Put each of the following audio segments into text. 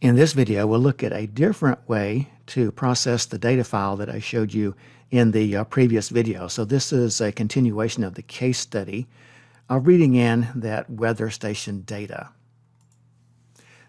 In this video, we'll look at a different way to process the data file that I showed you in the previous video. So this is a continuation of the case study of reading in that weather station data.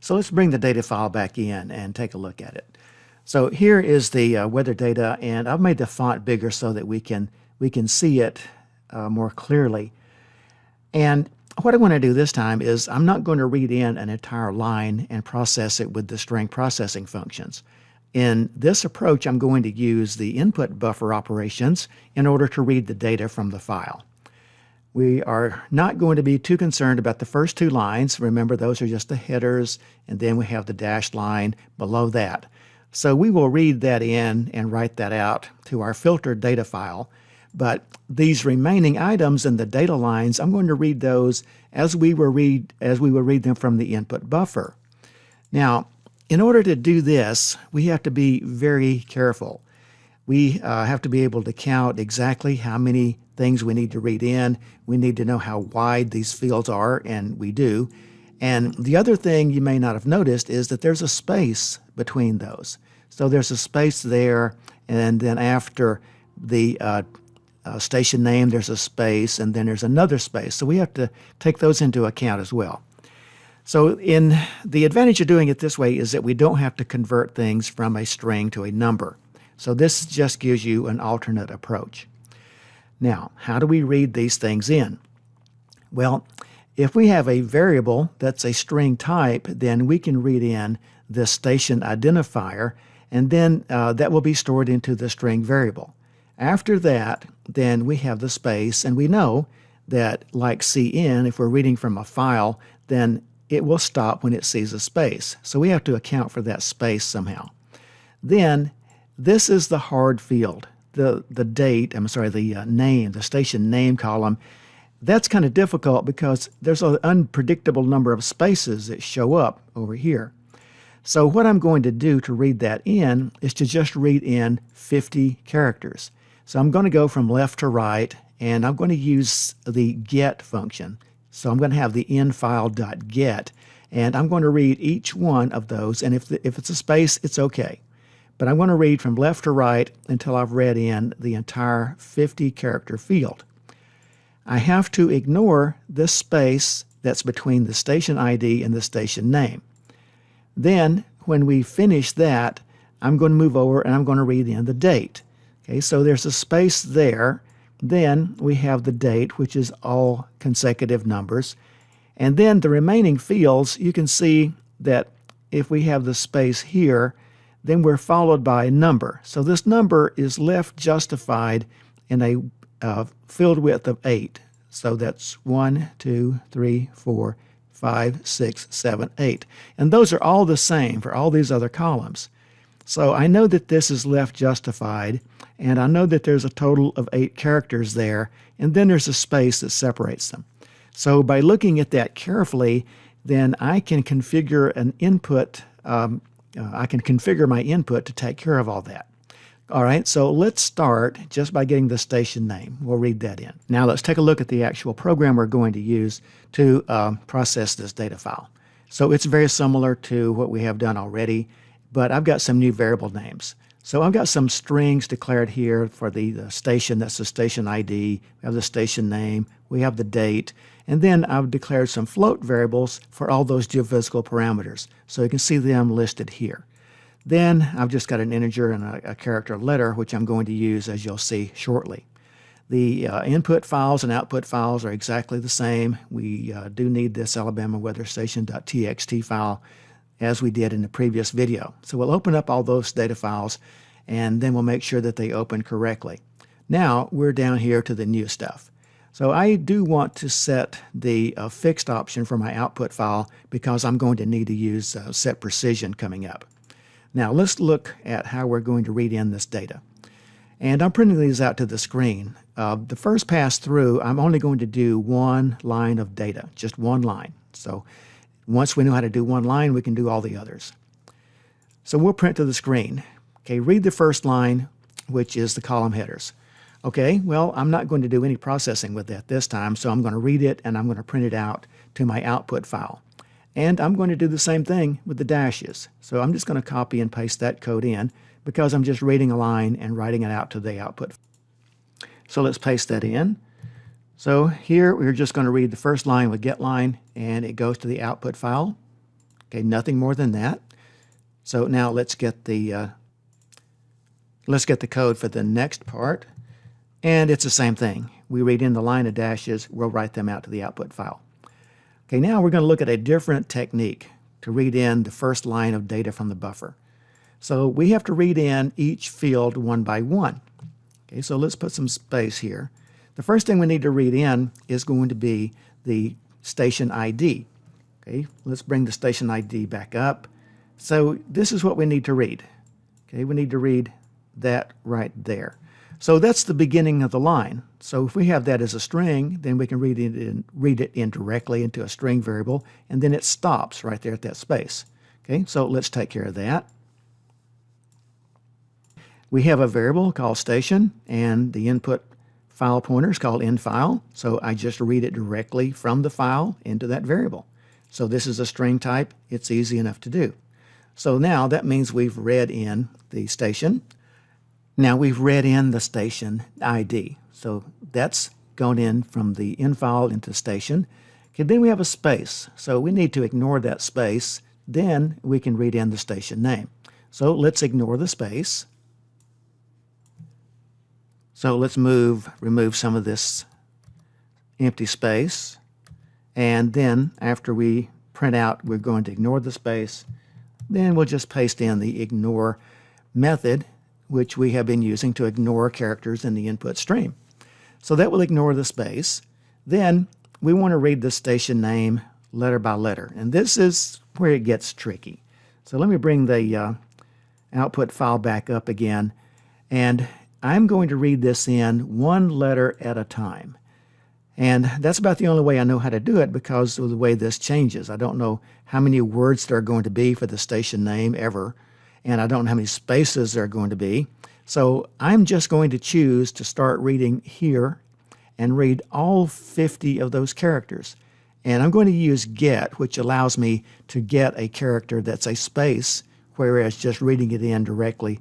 So let's bring the data file back in and take a look at it. So here is the weather data, and I've made the font bigger so that we can see it more clearly. And what I want to do this time is I'm not going to read in an entire line and process it with the string processing functions. In this approach, I'm going to use the input buffer operations in order to read the data from the file. We are not going to be too concerned about the first two lines. Remember, those are just the headers, and then we have the dashed line below that. So we will read that in and write that out to our filtered data file. But these remaining items in the data lines, I'm going to read those as we will read them from the input buffer. Now, in order to do this, we have to be very careful. We have to be able to count exactly how many things we need to read in. We need to know how wide these fields are, and we do. And the other thing you may not have noticed is that there's a space between those. So there's a space there, and then after the station name, there's a space, and then there's another space. So we have to take those into account as well. So the advantage of doing it this way is that we don't have to convert things from a string to a number. So this just gives you an alternate approach. Now, how do we read these things in? Well, if we have a variable that's a string type, then we can read in the station identifier, and then that will be stored into the string variable. After that, then we have the space, and we know that, like cin, if we're reading from a file, then it will stop when it sees a space. So we have to account for that space somehow. Then this is the hard field, the name, the station name column. That's kind of difficult because there's an unpredictable number of spaces that show up over here. So what I'm going to do to read that in is to just read in 50 characters. So I'm going to go from left to right, and I'm going to use the get function. So I'm going to have the infile.get, and I'm going to read each one of those, and if it's a space, it's okay. But I'm going to read from left to right until I've read in the entire 50-character field. I have to ignore this space that's between the station ID and the station name. Then, when we finish that, I'm going to move over and I'm going to read in the date. Okay, so there's a space there. Then we have the date, which is all consecutive numbers. And then the remaining fields, you can see that if we have the space here, then we're followed by a number. So this number is left justified in a field width of 8. So that's 1, 2, 3, 4, 5, 6, 7, 8. And those are all the same for all these other columns. So I know that this is left justified, and I know that there's a total of 8 characters there, and then there's a space that separates them. So by looking at that carefully, then I can configure an input. I can configure my input to take care of all that. All right, so let's start just by getting the station name. We'll read that in. Now let's take a look at the actual program we're going to use to process this data file. So it's very similar to what we have done already, but I've got some new variable names. So I've got some strings declared here for the station. That's the station ID. We have the station name. We have the date. And then I've declared some float variables for all those geophysical parameters. So you can see them listed here. Then I've just got an integer and a character letter, which I'm going to use, as you'll see shortly. The input files and output files are exactly the same. We do need this Alabama weather station.txt file, as we did in the previous video. So we'll open up all those data files, and then we'll make sure that they open correctly. Now we're down here to the new stuff. So I do want to set the fixed option for my output file because I'm going to need to use set precision coming up. Now let's look at how we're going to read in this data. And I'm printing these out to the screen. The first pass through, I'm only going to do one line of data, just one line. So once we know how to do one line, we can do all the others. So we'll print to the screen. Okay, read the first line, which is the column headers. Okay, well, I'm not going to do any processing with that this time, so I'm going to read it and I'm going to print it out to my output file. And I'm going to do the same thing with the dashes. So I'm just going to copy and paste that code in because I'm just reading a line and writing it out to the output. So let's paste that in. So here we're just going to read the first line with getLine, and it goes to the output file. Okay, nothing more than that. So now let's get the code for the next part, and it's the same thing. We read in the line of dashes, we'll write them out to the output file. Okay, now we're going to look at a different technique to read in the first line of data from the buffer. So we have to read in each field one by one. Okay, so let's put some space here. The first thing we need to read in is going to be the station ID. Okay, let's bring the station ID back up. So this is what we need to read. Okay, we need to read that right there. So that's the beginning of the line. So if we have that as a string, then we can read it in directly into a string variable, and then it stops right there at that space. Okay, so let's take care of that. We have a variable called station, and the input file pointer is called InFile. So I just read it directly from the file into that variable. So this is a string type. It's easy enough to do. So now that means we've read in the station. Now we've read in the station ID. So that's gone in from the InFile into station. Okay, then we have a space. So we need to ignore that space. Then we can read in the station name. So let's ignore the space. So let's remove some of this empty space. And then after we print out, we're going to ignore the space. Then we'll just paste in the ignore method, which we have been using to ignore characters in the input stream. So that will ignore the space. Then we want to read the station name letter by letter. And this is where it gets tricky. So let me bring the output file back up again. And I'm going to read this in one letter at a time. And that's about the only way I know how to do it because of the way this changes. I don't know how many words there are going to be for the station name ever, and I don't know how many spaces there are going to be. So I'm just going to choose to start reading here and read all 50 of those characters. And I'm going to use get, which allows me to get a character that's a space, whereas just reading it in directly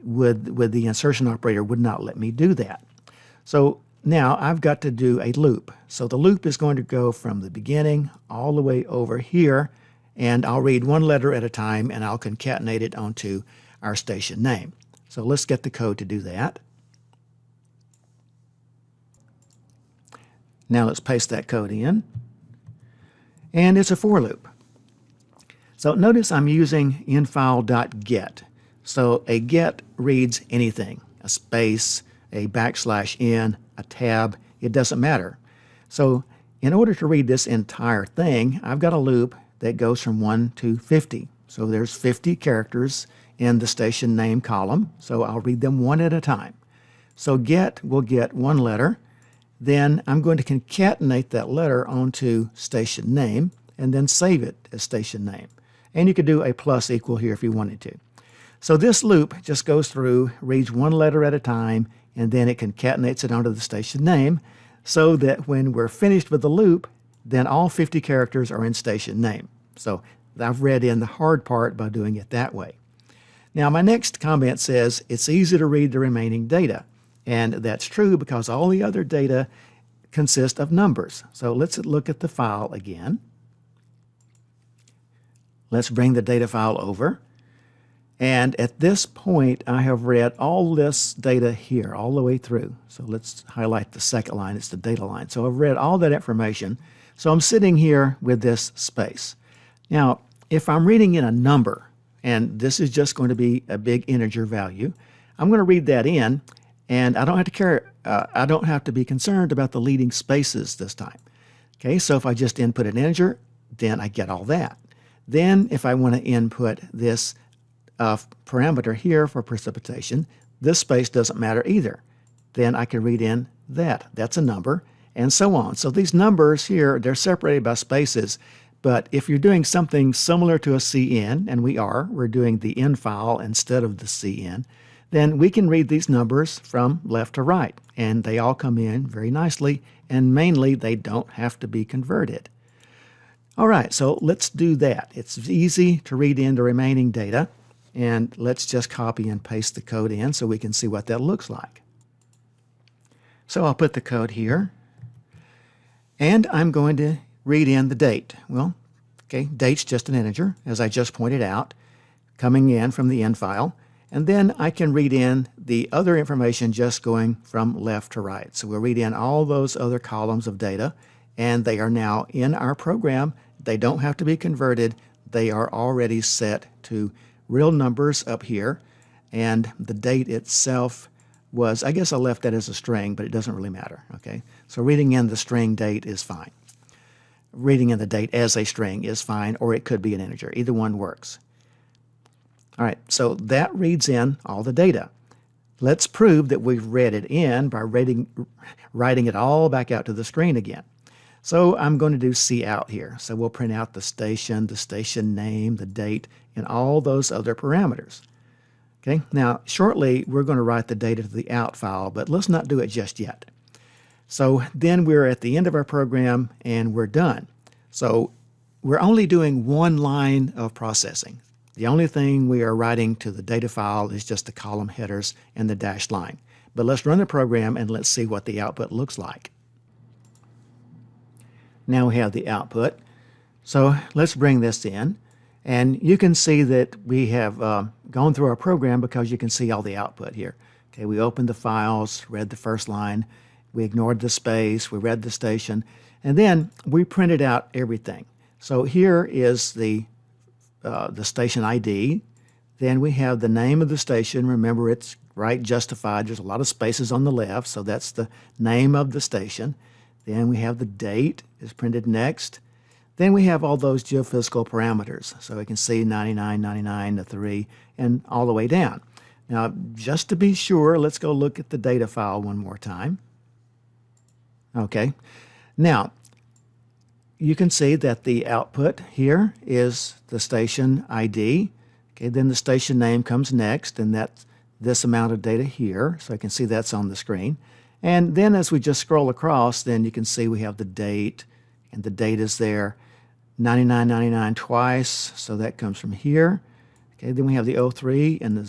with the insertion operator would not let me do that. So now I've got to do a loop. So the loop is going to go from the beginning all the way over here, and I'll read one letter at a time, and I'll concatenate it onto our station name. So let's get the code to do that. Now let's paste that code in. And it's a for loop. So notice I'm using infile.get. So a get reads anything, a space, a \n, a tab, it doesn't matter. So in order to read this entire thing, I've got a loop that goes from 1 to 50. So there's 50 characters in the station name column, so I'll read them one at a time. So get will get one letter, then I'm going to concatenate that letter onto station name and then save it as station name. And you could do a plus equal here if you wanted to. So this loop just goes through, reads one letter at a time, and then it concatenates it onto the station name so that when we're finished with the loop, then all 50 characters are in station name. So I've read in the hard part by doing it that way. Now my next comment says it's easy to read the remaining data. And that's true because all the other data consist of numbers. So let's look at the file again. Let's bring the data file over. And at this point, I have read all this data here all the way through. So let's highlight the second line. It's the data line. So I've read all that information. So I'm sitting here with this space. Now, if I'm reading in a number, and this is just going to be a big integer value, I'm going to read that in, and I don't have to care. I don't have to be concerned about the leading spaces this time. Okay, so if I just input an integer, then I get all that. Then if I want to input this parameter here for precipitation, this space doesn't matter either. Then I can read in that. That's a number, and so on. So these numbers here, they're separated by spaces, but if you're doing something similar to a CN, and we're doing the InFile instead of the CN, then we can read these numbers from left to right, and they all come in very nicely, and mainly they don't have to be converted. All right, so let's do that. It's easy to read in the remaining data, and let's just copy and paste the code in so we can see what that looks like. So I'll put the code here, and I'm going to read in the date. Well, okay, date's just an integer, as I just pointed out, coming in from the end file. And then I can read in the other information just going from left to right. So we'll read in all those other columns of data, and they are now in our program. They don't have to be converted. They are already set to real numbers up here. And the date itself was, I guess I left that as a string, but it doesn't really matter. Okay, so reading in the string date is fine. Reading in the date as a string is fine, or it could be an integer. Either one works. All right, so that reads in all the data. Let's prove that we've read it in by writing it all back out to the screen again. So I'm going to do cout here. So we'll print out the station name, the date, and all those other parameters. Okay, now shortly we're going to write the data to the out file, but let's not do it just yet. So then we're at the end of our program and we're done. So we're only doing one line of processing. The only thing we are writing to the data file is just the column headers and the dashed line. But let's run the program and let's see what the output looks like. Now we have the output. So let's bring this in. And you can see that we have gone through our program because you can see all the output here. Okay, we opened the files, read the first line, we ignored the space, we read the station, and then we printed out everything. So here is the station ID. Then we have the name of the station. Remember, it's right justified. There's a lot of spaces on the left, so that's the name of the station. Then we have the date is printed next. Then we have all those geophysical parameters. So we can see 99, 99, the 3, and all the way down. Now, just to be sure, let's go look at the data file one more time. Okay. Now, you can see that the output here is the station ID. Okay, then the station name comes next, and that's this amount of data here. So I can see that's on the screen. And then as we just scroll across, then you can see we have the date, and the date is there. 9999 twice, so that comes from here. Okay, then we have the 03 and the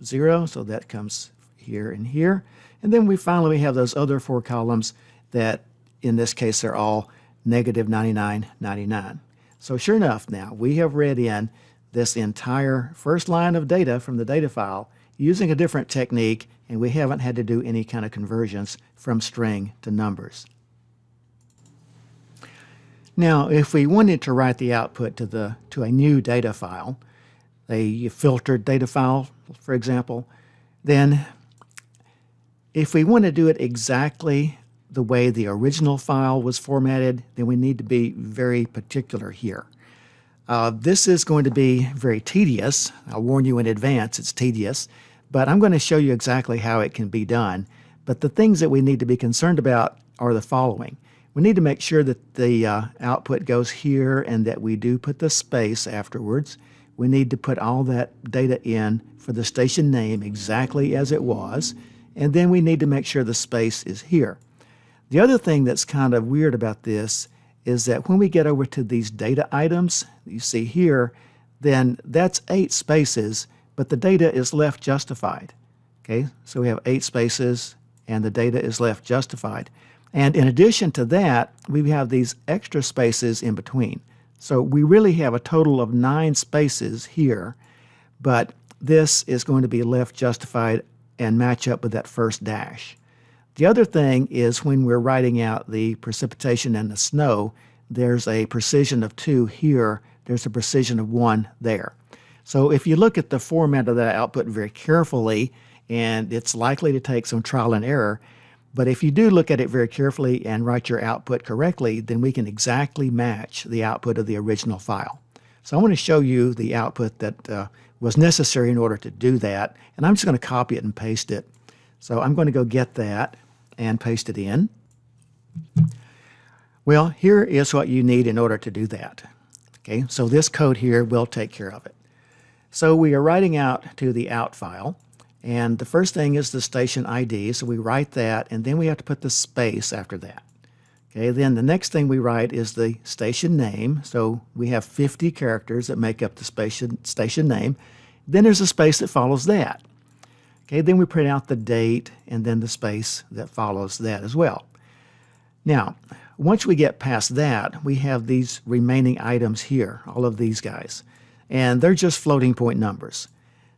00, so that comes here and here. And then we finally have those other 4 columns that, in this case, they're all negative 9999. So sure enough, now we have read in this entire first line of data from the data file using a different technique, and we haven't had to do any kind of conversions from string to numbers. Now, if we wanted to write the output to a new data file, a filtered data file, for example, then if we want to do it exactly the way the original file was formatted, then we need to be very particular here. This is going to be very tedious. I'll warn you in advance, it's tedious, but I'm going to show you exactly how it can be done. But the things that we need to be concerned about are the following. We need to make sure that the output goes here and that we do put the space afterwards. We need to put all that data in for the station name exactly as it was, and then we need to make sure the space is here. The other thing that's kind of weird about this is that when we get over to these data items you see here, then that's 8 spaces, but the data is left justified. Okay, so we have 8 spaces and the data is left justified. And in addition to that, we have these extra spaces in between. So we really have a total of 9 spaces here, but this is going to be left justified and match up with that first dash. The other thing is when we're writing out the precipitation and the snow, there's a precision of 2 here, there's a precision of 1 there. So if you look at the format of that output very carefully, and it's likely to take some trial and error, but if you do look at it very carefully and write your output correctly, then we can exactly match the output of the original file. So I want to show you the output that was necessary in order to do that, and I'm just going to copy it and paste it. So I'm going to go get that and paste it in. Well, here is what you need in order to do that. Okay, so this code here will take care of it. So we are writing out to the out file, and the first thing is the station ID, so we write that, and then we have to put the space after that. Okay, then the next thing we write is the station name. So we have 50 characters that make up the station name. Then there's a space that follows that. Okay, then we print out the date and then the space that follows that as well. Now, once we get past that, we have these remaining items here, all of these guys. And they're just floating point numbers.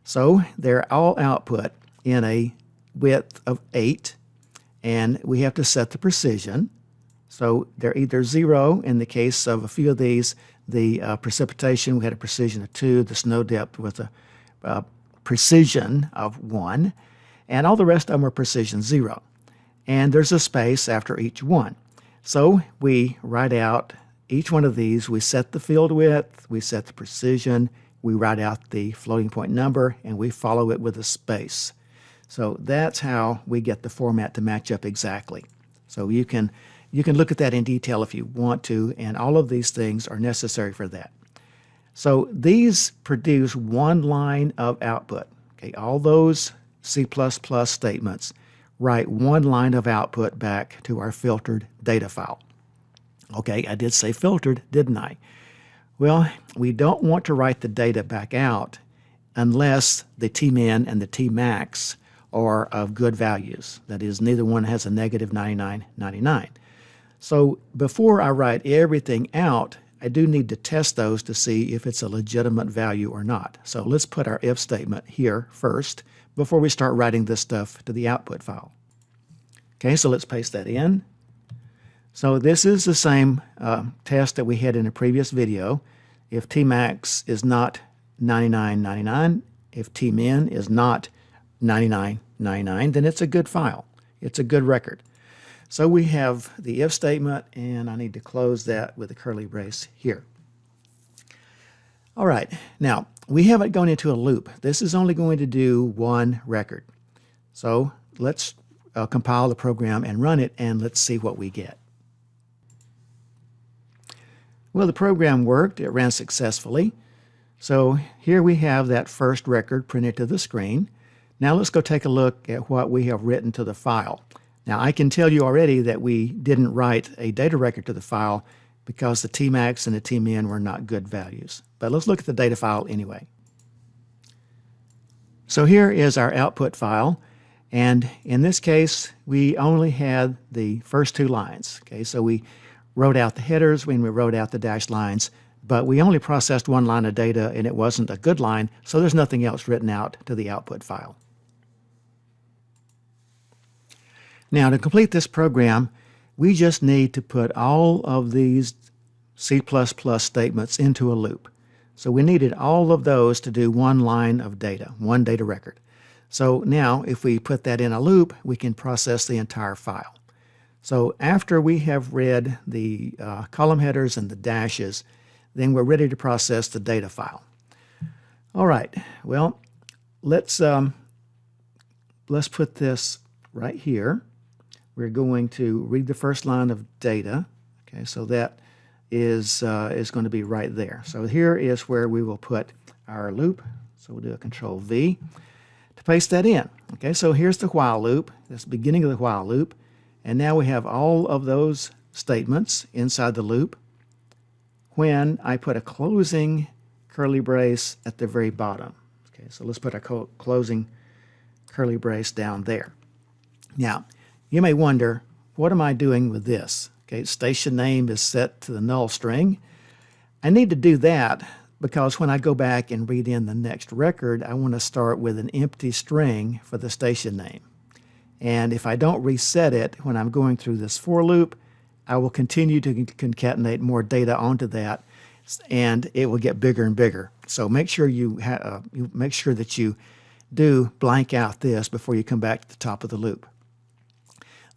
So they're all output in a width of 8, and we have to set the precision. So they're either 0, in the case of a few of these, the precipitation, we had a precision of 2, the snow depth with a precision of 1, and all the rest of them are precision 0. And there's a space after each one. So we write out each one of these, we set the field width, we set the precision, we write out the floating point number, and we follow it with a space. So that's how we get the format to match up exactly. So you can look at that in detail if you want to, and all of these things are necessary for that. So these produce one line of output. Okay, all those C++ statements write one line of output back to our filtered data file. Okay, I did say filtered, didn't I? Well, we don't want to write the data back out unless the tmin and the tmax are of good values. That is, neither one has a negative 99, 99. So before I write everything out, I do need to test those to see if it's a legitimate value or not. So let's put our if statement here first before we start writing this stuff to the output file. Okay, so let's paste that in. So this is the same test that we had in a previous video. If tmax is not 99.99, if tmin is not 99.99, then it's a good file. It's a good record. So we have the if statement, and I need to close that with a curly brace here. All right, now we have it going into a loop. This is only going to do one record. So let's compile the program and run it, and let's see what we get. Well, the program worked. It ran successfully. So here we have that first record printed to the screen. Now let's go take a look at what we have written to the file. Now I can tell you already that we didn't write a data record to the file because the tmax and the tmin were not good values. But let's look at the data file anyway. So here is our output file, and in this case we only had the first two lines. Okay, so we wrote out the headers when we wrote out the dashed lines, but we only processed one line of data and it wasn't a good line, so there's nothing else written out to the output file. Now, to complete this program, we just need to put all of these C++ statements into a loop. So we needed all of those to do one line of data, one data record. So now, if we put that in a loop, we can process the entire file. So after we have read the column headers and the dashes, then we're ready to process the data file. All right, well, let's put this right here. We're going to read the first line of data. Okay, so that is going to be right there. So here is where we will put our loop. So we'll do a Control V to paste that in. Okay, so here's the while loop. That's the beginning of the while loop. And now we have all of those statements inside the loop when I put a closing curly brace at the very bottom. Okay, so let's put a closing curly brace down there. Now, you may wonder, what am I doing with this? Okay, station name is set to the null string. I need to do that because when I go back and read in the next record, I want to start with an empty string for the station name. And if I don't reset it when I'm going through this for loop, I will continue to concatenate more data onto that, and it will get bigger and bigger. So make sure you make sure that you do blank out this before you come back to the top of the loop.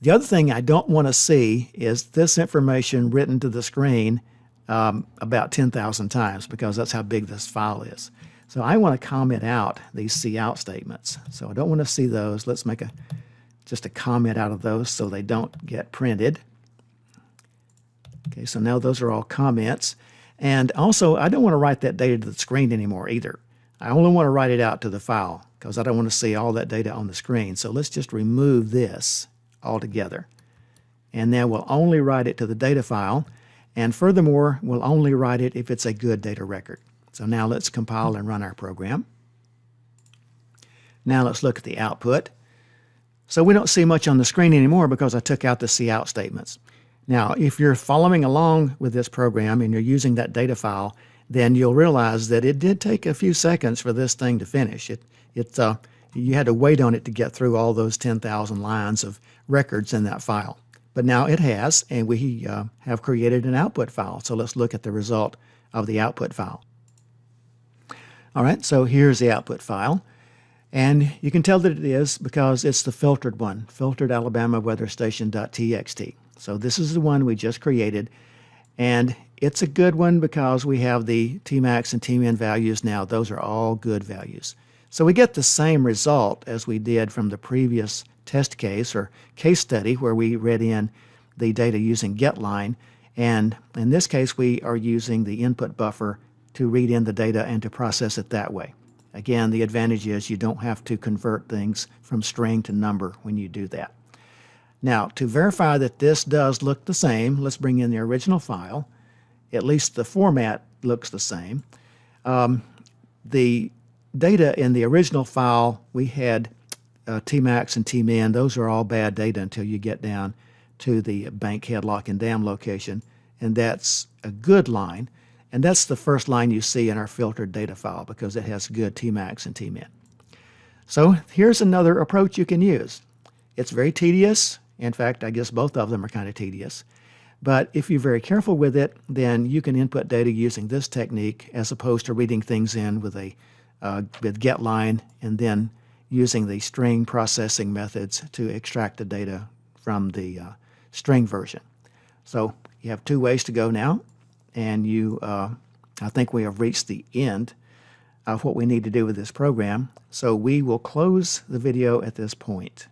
The other thing I don't want to see is this information written to the screen about 10,000 times, because that's how big this file is. So I want to comment out these cout statements. So I don't want to see those. Let's make just a comment out of those so they don't get printed. Okay, so now those are all comments. And also, I don't want to write that data to the screen anymore either. I only want to write it out to the file because I don't want to see all that data on the screen. So let's just remove this altogether. and then we'll only write it to the data file, and furthermore, we'll only write it if it's a good data record. So now let's compile and run our program. Now let's look at the output. So we don't see much on the screen anymore because I took out the cout statements. Now, if you're following along with this program and you're using that data file, then you'll realize that it did take a few seconds for this thing to finish. You had to wait on it to get through all those 10,000 lines of records in that file. But now it has, and we have created an output file. So let's look at the result of the output file. All right, so here's the output file. And you can tell that it is because it's the filtered one, filtered Alabama weather station.txt. So this is the one we just created, and it's a good one because we have the Tmax and Tmin values now. Those are all good values. So we get the same result as we did from the previous test case or case study where we read in the data using getLine, and in this case we are using the input buffer to read in the data and to process it that way. Again, the advantage is you don't have to convert things from string to number when you do that. Now, to verify that this does look the same, let's bring in the original file. At least the format looks the same. The data in the original file, we had Tmax and Tmin. Those are all bad data until you get down to the bank head lock and dam location, and that's a good line. And that's the first line you see in our filtered data file because it has good Tmax and Tmin. So here's another approach you can use. It's very tedious. In fact, I guess both of them are kind of tedious. But if you're very careful with it, then you can input data using this technique as opposed to reading things in with getLine and then using the string processing methods to extract the data from the string version. So you have two ways to go now. And I think we have reached the end of what we need to do with this program. So we will close the video at this point.